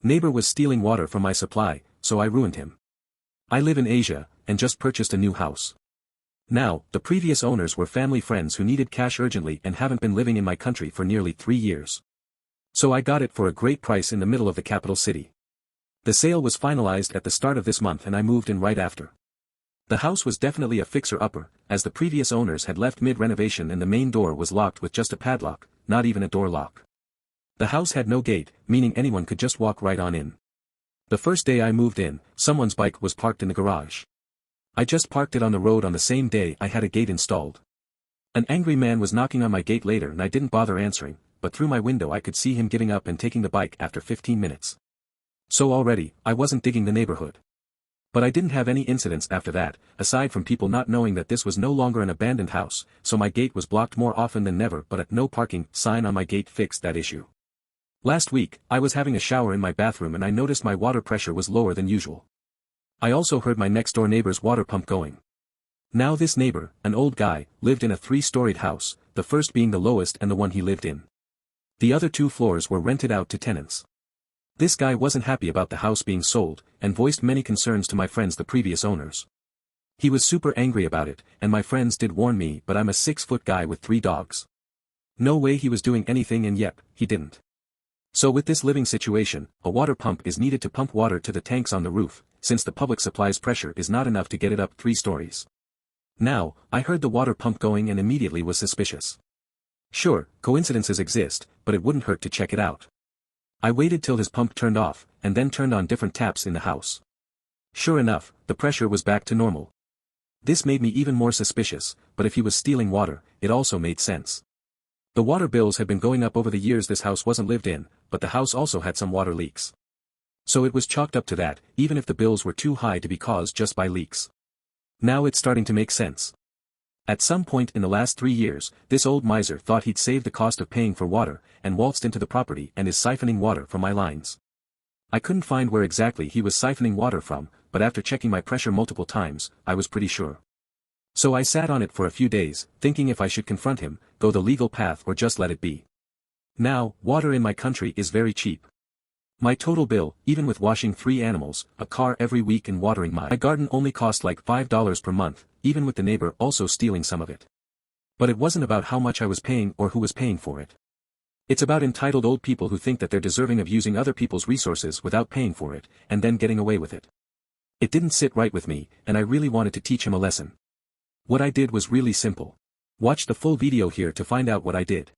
Neighbor was stealing water from my supply, so I ruined him. I live in Asia, and just purchased a new house. Now, the previous owners were family friends who needed cash urgently and haven't been living in my country for nearly 3 years. So I got it for a great price in the middle of the capital city. The sale was finalized at the start of this month and I moved in right after. The house was definitely a fixer-upper, as the previous owners had left mid-renovation and the main door was locked with just a padlock, not even a door lock. The house had no gate, meaning anyone could just walk right on in. The first day I moved in, someone's bike was parked in the garage. I just parked it on the road on the same day I had a gate installed. An angry man was knocking on my gate later and I didn't bother answering, but through my window I could see him giving up and taking the bike after 15 minutes. So already, I wasn't digging the neighborhood. But I didn't have any incidents after that, aside from people not knowing that this was no longer an abandoned house, so my gate was blocked more often than never, but a no parking sign on my gate fixed that issue. Last week, I was having a shower in my bathroom and I noticed my water pressure was lower than usual. I also heard my next-door neighbor's water pump going. Now this neighbor, an old guy, lived in a 3-storied house, the first being the lowest and the one he lived in. The other 2 floors were rented out to tenants. This guy wasn't happy about the house being sold, and voiced many concerns to my friends the previous owners. He was super angry about it, and my friends did warn me, but I'm a 6-foot guy with 3 dogs. No way he was doing anything, and yep, he didn't. So with this living situation, a water pump is needed to pump water to the tanks on the roof, since the public supply's pressure is not enough to get it up 3 stories. Now, I heard the water pump going and immediately was suspicious. Sure, coincidences exist, but it wouldn't hurt to check it out. I waited till his pump turned off, and then turned on different taps in the house. Sure enough, the pressure was back to normal. This made me even more suspicious, but if he was stealing water, it also made sense. The water bills had been going up over the years this house wasn't lived in, but the house also had some water leaks. So it was chalked up to that, even if the bills were too high to be caused just by leaks. Now it's starting to make sense. At some point in the last 3 years, this old miser thought he'd save the cost of paying for water, and waltzed into the property and is siphoning water from my lines. I couldn't find where exactly he was siphoning water from, but after checking my pressure multiple times, I was pretty sure. So I sat on it for a few days, thinking if I should confront him, go the legal path or just let it be. Now, water in my country is very cheap. My total bill, even with washing 3 animals, a car every week and watering my garden only cost like $5 per month, even with the neighbor also stealing some of it. But it wasn't about how much I was paying or who was paying for it. It's about entitled old people who think that they're deserving of using other people's resources without paying for it, and then getting away with it. It didn't sit right with me, and I really wanted to teach him a lesson. What I did was really simple. Watch the full video here to find out what I did.